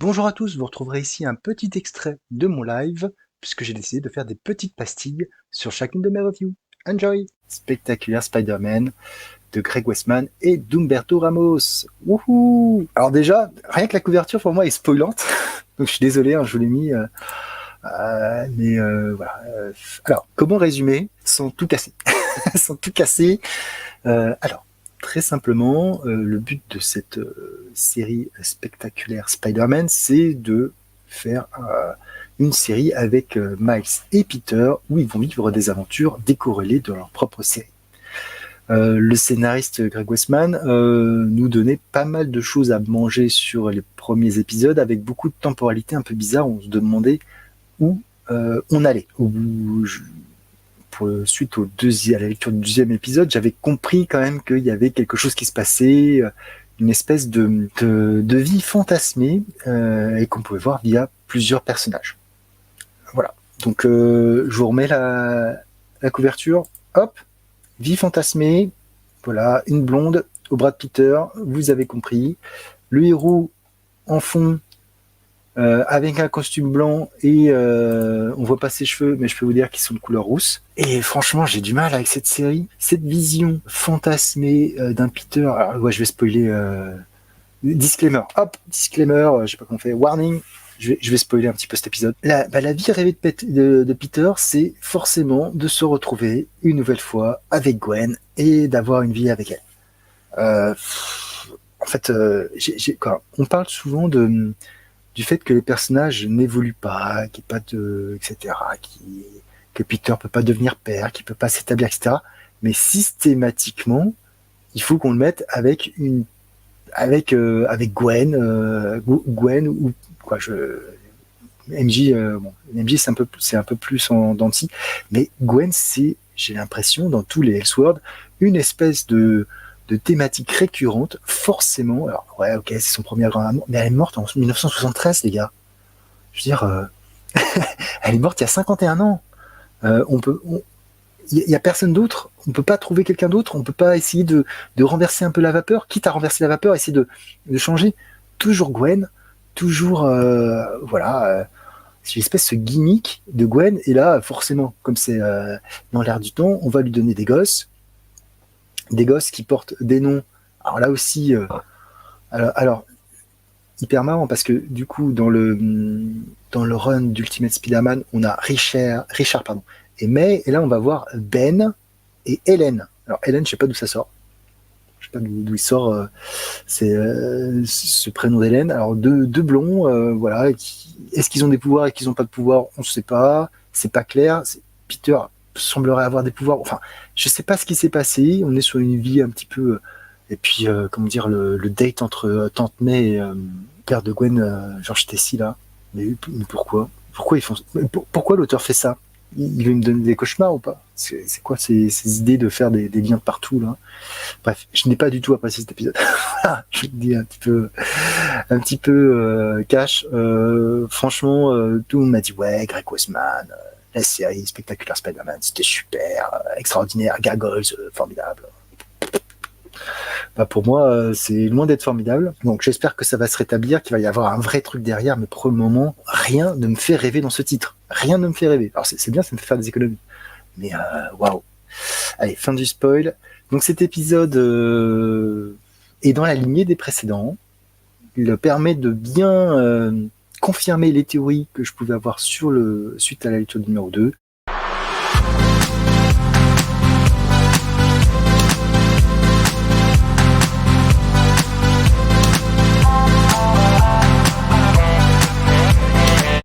Bonjour à tous, vous retrouverez ici un petit extrait de mon live, puisque j'ai décidé de faire des petites pastilles sur chacune de mes reviews. Enjoy! Spectaculaire Spider-Man de Greg Westman et d'Umberto Ramos. Wouhou! Alors déjà, rien que la couverture pour moi est spoilante, donc je suis désolé, je vous l'ai mis, mais voilà. Alors, comment résumer sans tout casser? Sans tout casser. Alors, très simplement, le but de cette série spectaculaire Spider-Man, c'est de faire une série avec Miles et Peter où ils vont vivre des aventures décorrélées de leur propre série. Le scénariste Greg Westman nous donnait pas mal de choses à manger sur les premiers épisodes avec beaucoup de temporalité un peu bizarre. On se demandait où on allait. Suite à la lecture du deuxième épisode, j'avais compris quand même qu'il y avait quelque chose qui se passait, une espèce de vie fantasmée et qu'on pouvait voir via plusieurs personnages. Voilà. Donc je vous remets la couverture. Hop, vie fantasmée. Voilà, une blonde au bras de Peter. Vous avez compris. Le héros en fond avec un costume blanc et on voit pas ses cheveux, mais je peux vous dire qu'ils sont de couleur rousse. Et franchement, j'ai du mal avec cette série, cette vision fantasmée d'un Peter. Alors ouais, je vais spoiler. Disclaimer, hop, disclaimer, je sais pas comment on fait, warning. Je vais spoiler un petit peu cet épisode. La vie rêvée de Peter, c'est forcément de se retrouver une nouvelle fois avec Gwen et d'avoir une vie avec elle. En fait, on parle souvent du fait que les personnages n'évoluent pas, qu'il n'y ait pas de, etc., que Peter peut pas devenir père, qu'il peut pas s'établir, etc. Mais systématiquement, il faut qu'on le mette avec Gwen ou quoi, MJ, bon, MJ c'est un peu plus en dents de scie, mais Gwen c'est, j'ai l'impression dans tous les Elseworlds, une espèce de thématique récurrente, forcément. Alors ouais, ok, c'est son premier grand amour, mais elle est morte en 1973, les gars. Je veux dire, elle est morte il y a 51 ans. Il y a personne d'autre. On peut pas trouver quelqu'un d'autre. On peut pas essayer de renverser un peu la vapeur, quitte à renverser la vapeur, essayer de changer. Toujours Gwen, toujours voilà. C'est une espèce de gimmick de Gwen. Et là, forcément, comme c'est dans l'air du temps, on va lui donner des gosses qui portent des noms. Alors là aussi, alors hyper marrant parce que du coup dans le run d'Ultimate Spider-Man, on a Richard pardon, et May, et là on va voir Ben et Hélène. Alors Hélène, je sais pas d'où ça sort. Je sais pas d'où il sort ce prénom d'Hélène. Alors deux blonds, voilà. Est-ce qu'ils ont des pouvoirs et qu'ils n'ont pas de pouvoirs? On ne sait pas. C'est pas clair. Peter semblerait avoir des pouvoirs. Enfin, je sais pas ce qui s'est passé. On est sur une vie un petit peu. Et puis, comment dire, le date entre Tante May et père de Gwen, George Stacy là. Mais pourquoi? Pourquoi l'auteur fait ça? Il veut me donner des cauchemars ou pas? C'est quoi ces idées de faire des liens de partout là? Bref, je n'ai pas du tout apprécié cet épisode. Je le dis un petit peu cash. Franchement, tout le monde m'a dit ouais, Greg Westman, la série spectaculaire Spider-Man, c'était super, extraordinaire, Gargoyles, formidable. Bah pour moi, c'est loin d'être formidable. Donc j'espère que ça va se rétablir, qu'il va y avoir un vrai truc derrière, mais pour le moment, rien ne me fait rêver dans ce titre. Rien ne me fait rêver. Alors c'est bien, ça me fait faire des économies. Mais waouh. Allez, fin du spoil. Donc cet épisode est dans la lignée des précédents. Il permet de bien confirmer les théories que je pouvais avoir suite à la lecture du numéro 2.